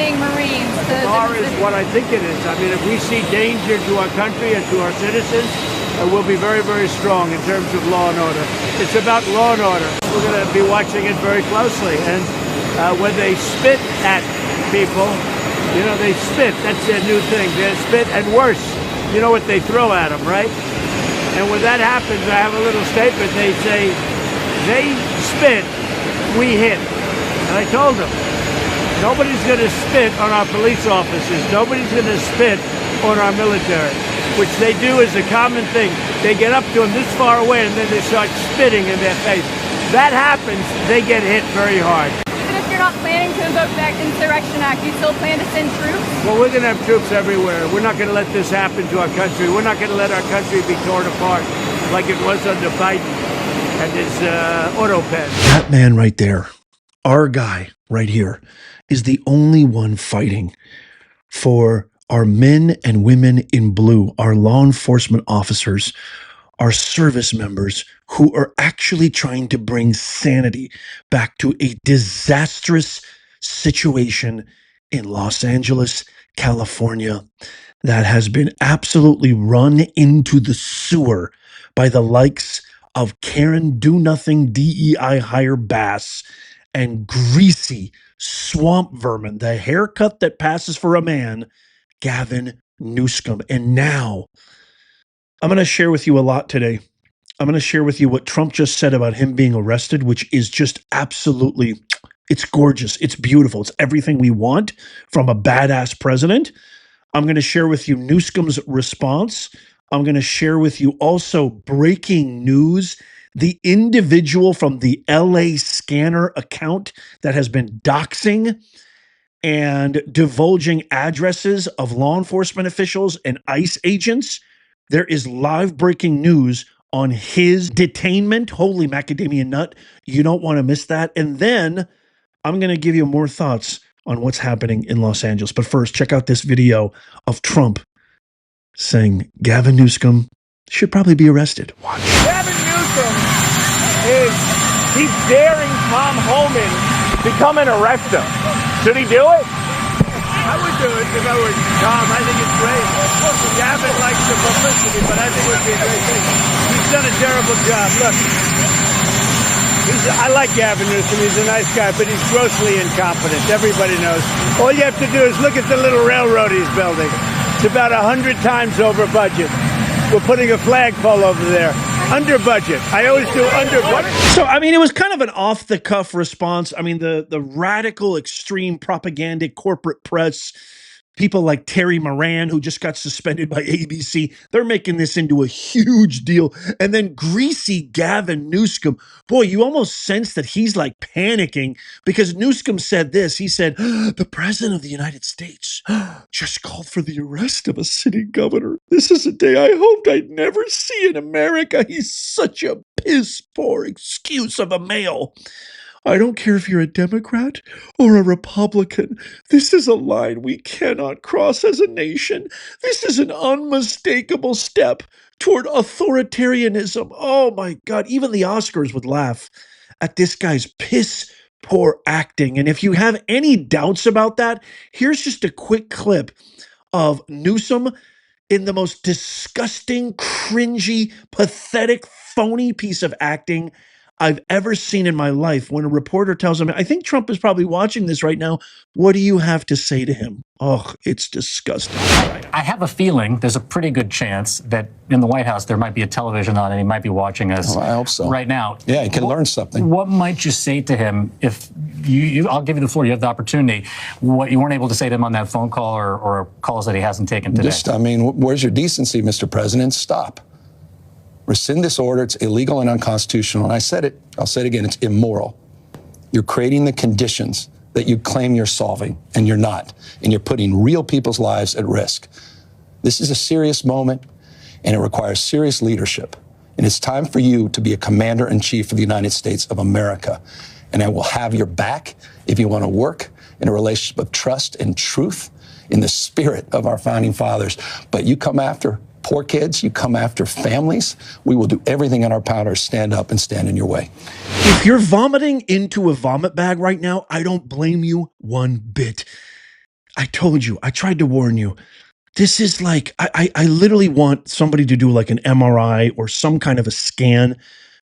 strengthening Marines. The bar is what I think it is. I mean, if we see danger to our country and to our citizens, we'll be very, very strong in terms of law and order. It's about law and order. We're going to be watching it very closely. And when they spit at people, you know, they spit. That's their new thing. They spit, and worse, you know what they throw at them, right? And when that happens, I have a little statement. They say, they spit, we hit. And I told them, nobody's going to spit on our police officers. Nobody's going to spit on our military, which they do as a common thing. They get up to them this far away, and then they start spitting in their face. That happens, they get hit very hard. You're not planning to invoke that Insurrection Act, you still plan to send troops? Well, we're going to have troops everywhere. We're not going to let this happen to our country. We're not going to let our country be torn apart like it was under Biden and his auto pen. That man right there, our guy right here, is the only one fighting for our men and women in blue, our law enforcement officers, our service members who are actually trying to bring sanity back to a disastrous situation in Los Angeles, California, that has been absolutely run into the sewer by the likes of Karen Do-Nothing DEI hire Bass and greasy swamp vermin, the haircut that passes for a man, Gavin Newsom. And now I'm going to share with you a lot today. I'm going to share with you what Trump just said about him being arrested, which is just absolutely, it's gorgeous. It's beautiful. It's everything we want from a badass president. I'm going to share with you Newsom's response. I'm going to share with you also breaking news. The individual from the LA Scanner account that has been doxing and divulging addresses of law enforcement officials and ICE agents. There is live breaking news on his detainment. Holy macadamia nut. You don't want to miss that. And then I'm going to give you more thoughts on what's happening in Los Angeles. But first, check out this video of Trump saying Gavin Newsom should probably be arrested. Watch. Gavin Newsom he's daring Tom Homan to come and arrest him. Should he do it? I would do it if I were Tom. I think it's great. Gavin likes the publicity, but I think it would be a great thing. He's done a terrible job. Look, I like Gavin Newsom. He's a nice guy, but he's grossly incompetent. Everybody knows. All you have to do is look at the little railroad he's building. It's about 100 times over budget. We're putting a flagpole over there. Under budget. I always do under budget. So, I mean, it was kind of an off-the-cuff response. I mean, the radical, extreme propagandic corporate press, people like Terry Moran, who just got suspended by ABC, they're making this into a huge deal. And then greasy Gavin Newsom, boy, you almost sense that he's like panicking because Newsom said this. He said, the president of the United States just called for the arrest of a sitting governor. This is a day I hoped I'd never see in America. He's such a piss-poor excuse of a male. I don't care if you're a Democrat or a Republican. This is a line we cannot cross as a nation. This is an unmistakable step toward authoritarianism. Oh my God, even the Oscars would laugh at this guy's piss poor acting. And if you have any doubts about that, here's just a quick clip of Newsom in the most disgusting, cringy, pathetic, phony piece of acting I've ever seen in my life. When a reporter tells him, I think Trump is probably watching this right now, what do you have to say to him? Oh, it's disgusting. I have a feeling there's a pretty good chance that in the White House there might be a television on and he might be watching us I hope so. right now. Yeah, he can learn something. What might you say to him if I'll give you the floor, you have the opportunity, what you weren't able to say to him on that phone call or calls that he hasn't taken today? Just, I mean, where's your decency, Mr. President? Stop. Rescind this order. It's illegal and unconstitutional. And I said it, I'll say it again, it's immoral. You're creating the conditions that you claim you're solving, and you're not. And you're putting real people's lives at risk. This is a serious moment, and it requires serious leadership. And it's time for you to be a commander-in-chief of the United States of America. And I will have your back if you want to work in a relationship of trust and truth in the spirit of our founding fathers. But you come after poor kids, you come after families, we will do everything in our power to stand up and stand in your way. If you're vomiting into a vomit bag right now, I don't blame you one bit. I told you, I tried to warn you. This is like, I literally want somebody to do like an MRI or some kind of a scan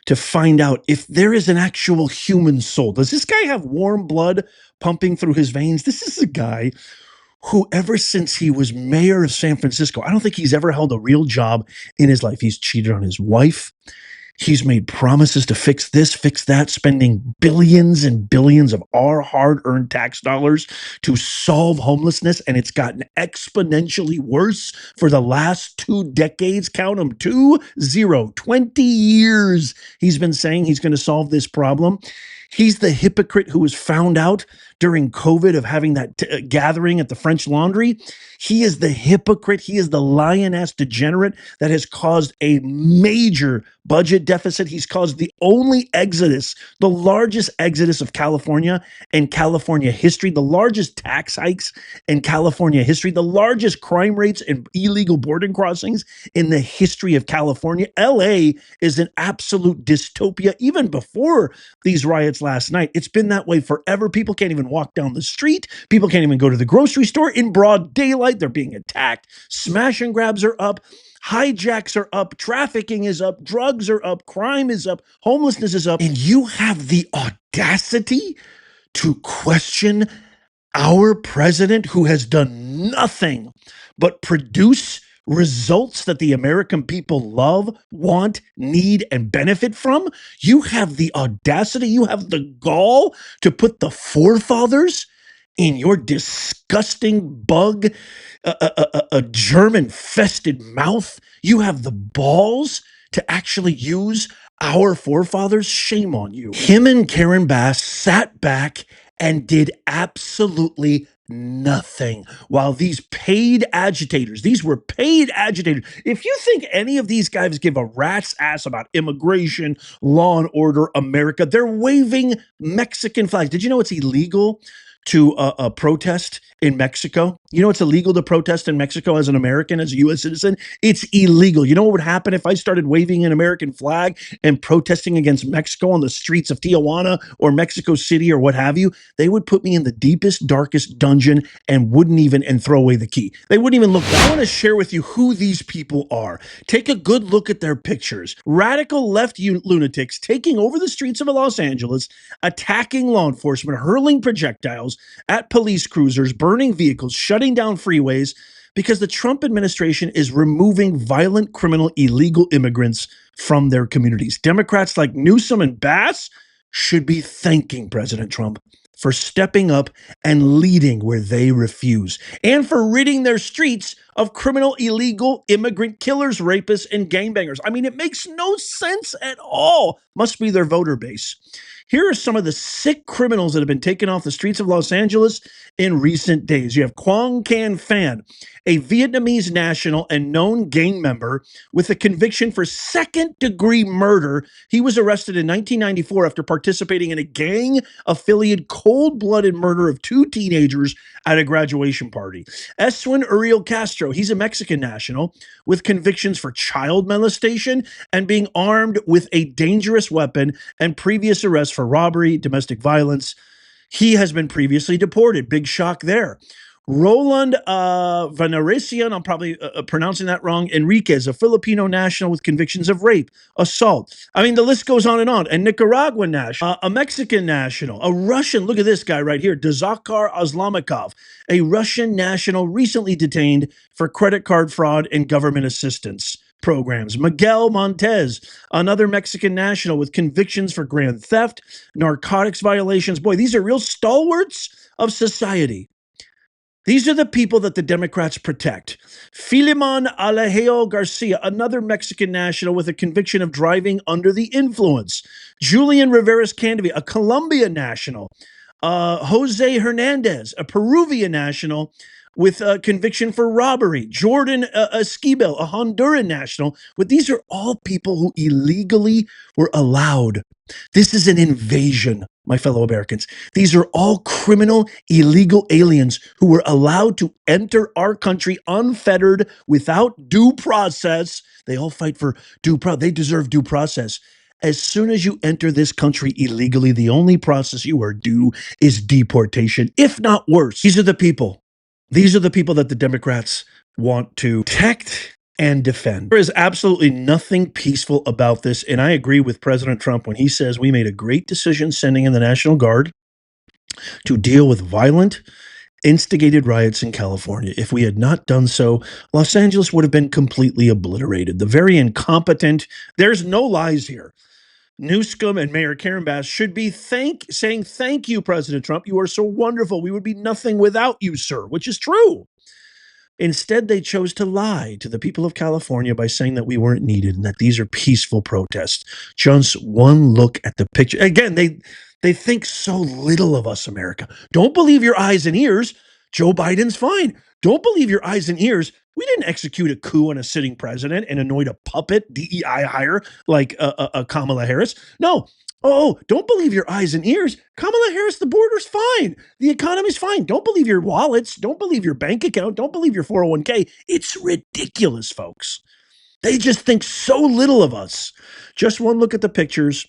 to find out if there is an actual human soul. Does this guy have warm blood pumping through his veins? This is a guy who, ever since he was mayor of San Francisco, I don't think he's ever held a real job in his life. He's cheated on his wife. He's made promises to fix this, fix that, spending billions and billions of our hard-earned tax dollars to solve homelessness, and it's gotten exponentially worse for the last 2 decades. Count them, 20 years he's been saying he's going to solve this problem. He's the hypocrite who was found out during COVID of having that gathering at the French Laundry. He is the hypocrite. He is the lion-ass degenerate that has caused a major budget deficit. He's caused the only exodus, the largest exodus of California in California history, the largest tax hikes in California history, the largest crime rates and illegal border crossings in the history of California. LA is an absolute dystopia. Even before these riots last night, it's been that way forever. People can't even walk down the street. People can't even go to the grocery store in broad daylight. They're being attacked. Smash and grabs are up. Hijacks are up, trafficking is up, drugs are up, crime is up, homelessness is up, and you have the audacity to question our president who has done nothing but produce results that the American people love, want, need, and benefit from. You have the audacity, you have the gall to put the forefathers in your disgusting bug, a germ-infested mouth. You have the balls to actually use our forefathers. Shame on you. Him and Karen Bass sat back and did absolutely nothing while these paid agitators, these were paid agitators. If you think any of these guys give a rat's ass about immigration, law and order, America, they're waving Mexican flags. Did you know it's illegal to protest in Mexico? You know it's illegal to protest in Mexico as an American, as a U.S. citizen? It's illegal. You know what would happen if I started waving an American flag and protesting against Mexico on the streets of Tijuana or Mexico City or what have you? They would put me in the deepest, darkest dungeon and wouldn't even, and throw away the key. They wouldn't even look. I want to share with you who these people are. Take a good look at their pictures. Radical left lunatics taking over the streets of Los Angeles, attacking law enforcement, hurling projectiles at police cruisers, burning vehicles, shutting down freeways, because the Trump administration is removing violent, criminal, illegal immigrants from their communities. Democrats like Newsom and Bass should be thanking President Trump for stepping up and leading where they refuse, and for ridding their streets of criminal, illegal immigrant killers, rapists, and gangbangers. I mean, it makes no sense at all. Must be their voter base. Here are some of the sick criminals that have been taken off the streets of Los Angeles in recent days. You have Quang Can Phan, a Vietnamese national and known gang member with a conviction for second-degree murder. He was arrested in 1994 after participating in a gang-affiliated cold-blooded murder of 2 teenagers at a graduation party. Eswin Uriel Castro, he's a Mexican national with convictions for child molestation and being armed with a dangerous weapon and previous arrests for robbery, domestic violence. He has been previously deported. Big shock there. Roland Veneracion, I'm probably pronouncing that wrong, Enriquez, a Filipino national with convictions of rape, assault. I mean, the list goes on and on. A Nicaraguan national, a Mexican national, a Russian, look at this guy right here, Dzhokhar Islamikov, a Russian national recently detained for credit card fraud and government assistance programs. Miguel Montez, another Mexican national with convictions for grand theft, narcotics violations. Boy, these are real stalwarts of society. These are the people that the Democrats protect. Filimon Alejo Garcia, another Mexican national with a conviction of driving under the influence. Julian Rivera's Candidate, a Colombian national. Jose Hernandez, a Peruvian national with a conviction for robbery. Jordan Esquivel, a Honduran national. But these are all people who illegally were allowed. This is an invasion, my fellow Americans. These are all criminal, illegal aliens who were allowed to enter our country unfettered, without due process. They all fight for due process. They deserve due process. As soon as you enter this country illegally, the only process you are due is deportation, if not worse. These are the people These are the people that the Democrats want to protect and defend. There is absolutely nothing peaceful about this. And I agree with President Trump when he says we made a great decision sending in the National Guard to deal with violent, instigated riots in California. If we had not done so, Los Angeles would have been completely obliterated. The very incompetent, there's no lies here. Newsom and Mayor Karen Bass should be saying thank you, President Trump. You are so wonderful. We would be nothing without you, sir, which is true. Instead, they chose to lie to the people of California by saying that we weren't needed and that these are peaceful protests. Just one look at the picture. Again, they think so little of us, America. Don't believe your eyes and ears. Joe Biden's fine. Don't believe your eyes and ears. We didn't execute a coup on a sitting president and anoint a puppet DEI hire like Kamala Harris. No. Oh, don't believe your eyes and ears. Kamala Harris, the border's fine. The economy's fine. Don't believe your wallets. Don't believe your bank account. Don't believe your 401k. It's ridiculous, folks. They just think so little of us. Just one look at the pictures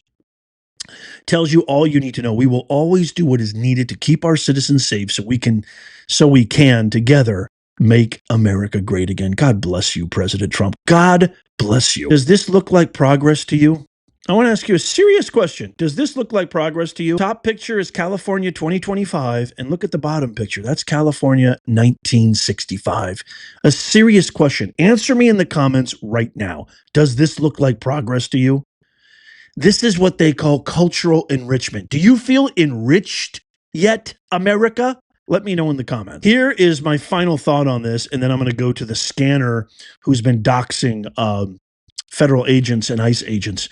tells you all you need to know. We will always do what is needed to keep our citizens safe so we can together make America great again. God bless you, President Trump. God bless you. Does this look like progress to you? I want to ask you a serious question. Does this look like progress to you? Top picture is California 2025, and look at the bottom picture. That's California 1965. A serious question. Answer me in the comments right now. Does this look like progress to you? This is what they call cultural enrichment. Do you feel enriched yet, America? Let me know in the comments. Here is my final thought on this, and then I'm going to go to the scanner who's been doxing federal agents and ICE agents.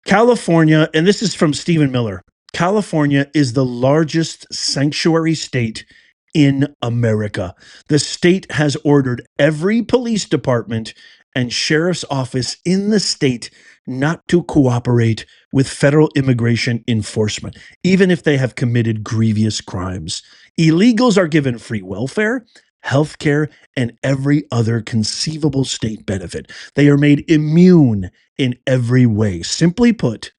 California, and this is from Stephen Miller, California is the largest sanctuary state in America. The state has ordered every police department and sheriff's office in the state not to cooperate with federal immigration enforcement, even if they have committed grievous crimes. Illegals are given free welfare, health care, and every other conceivable state benefit. They are made immune in every way. Simply put,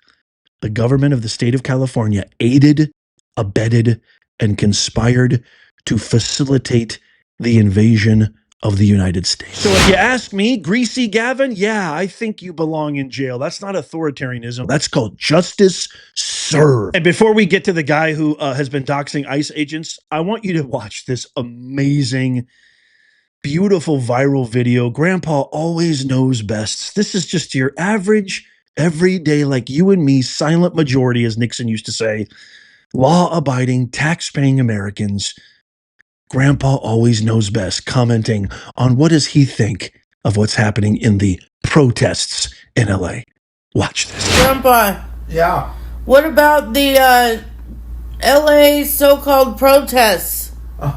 the government of the state of California aided, abetted, and conspired to facilitate the invasion of the United States. So if you ask me, Greasy Gavin, yeah, I think you belong in jail. That's not authoritarianism. That's called justice served. And before we get to the guy who has been doxing ICE agents, I want you to watch this amazing, beautiful viral video. Grandpa always knows best. This is just your average, everyday, like you and me, silent majority, as Nixon used to say, law-abiding, tax-paying Americans. Grandpa always knows best, commenting on what does he think of what's happening in the protests in LA. Watch this. Grandpa, Yeah. what about the LA so-called protests?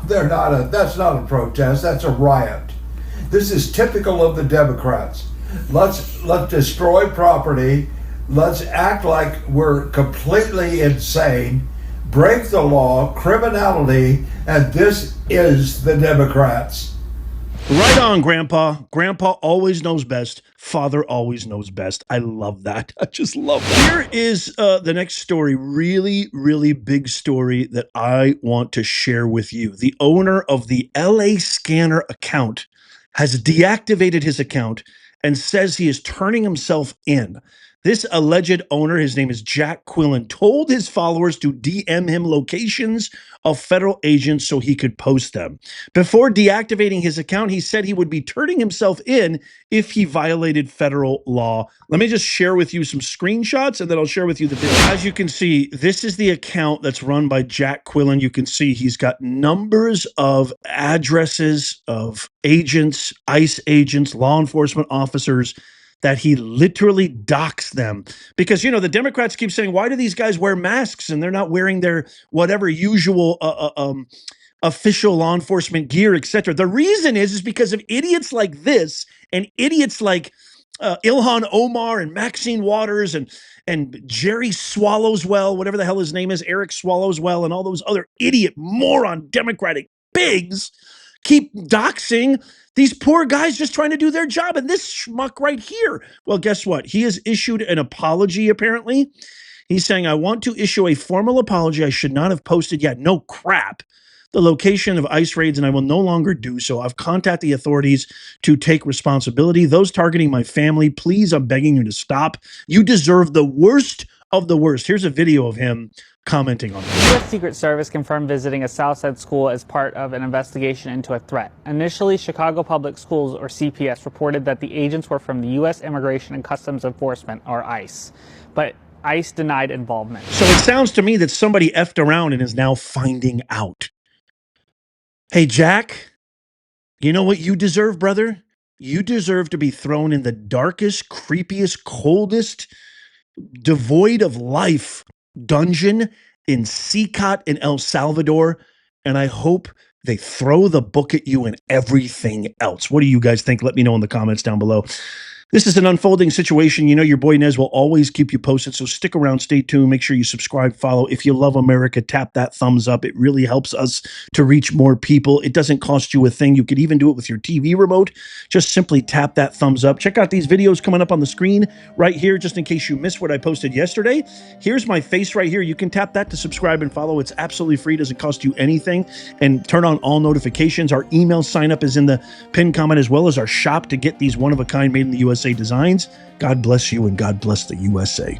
That's not a protest, that's a riot. This is typical of the Democrats. Let's destroy property. Let's act like we're completely insane, break the law, criminality, and this is the Democrats. Right on, Grandpa. Grandpa always knows best. Father always knows best. I love that. I just love that. Here is the next story. Really, really big story that I want to share with you. The owner of the LA Scanner account has deactivated his account and says he is turning himself in. This alleged owner, his name is Jack Quillen, told his followers to DM him locations of federal agents so he could post them. Before deactivating his account, he said he would be turning himself in if he violated federal law. Let me just share with you some screenshots and then I'll share with you the video. As you can see, this is the account that's run by Jack Quillen. You can see he's got numbers of addresses of agents, ICE agents, law enforcement officers, that he literally docks them because, you know, the Democrats keep saying, why do these guys wear masks and they're not wearing their whatever usual official law enforcement gear, etc. The reason is because of idiots like this and idiots like Ilhan Omar and Maxine Waters and Jerry Swallowswell, whatever the hell his name is, Eric Swallowswell, and all those other idiot moron Democratic pigs keep doxing these poor guys just trying to do their job. And this schmuck right here, well, guess what? He has issued an apology, apparently. He's saying, I want to issue a formal apology. I should not have posted yet. No crap. the location of ICE raids, and I will no longer do so. I've contacted the authorities to take responsibility. Those targeting my family, please, I'm begging you to stop. You deserve the worst of the worst. Here's a video of him commenting on it. The U.S. Secret Service confirmed visiting a Southside school as part of an investigation into a threat. Initially, Chicago Public Schools, or CPS, reported that the agents were from the U.S. Immigration and Customs Enforcement, or ICE. But ICE denied involvement. So it sounds to me that somebody effed around and is now finding out. Hey, Jack, you know what you deserve, brother? You deserve to be thrown in the darkest, creepiest, coldest, devoid of life dungeon in Sikot in El Salvador. And I hope they throw the book at you and everything else. What do you guys think? Let me know in the comments down below. This is an unfolding situation. You know, your boy Nez will always keep you posted. So stick around, stay tuned. Make sure you subscribe, follow. If you love America, tap that thumbs up. It really helps us to reach more people. It doesn't cost you a thing. You could even do it with your TV remote. Just simply tap that thumbs up. Check out these videos coming up on the screen right here, just in case you missed what I posted yesterday. Here's my face right here. You can tap that to subscribe and follow. It's absolutely free. Doesn't cost you anything. And turn on all notifications. Our email sign up is in the pinned comment, as well as our shop to get these one-of-a-kind made in the USA designs. God bless you and God bless the USA.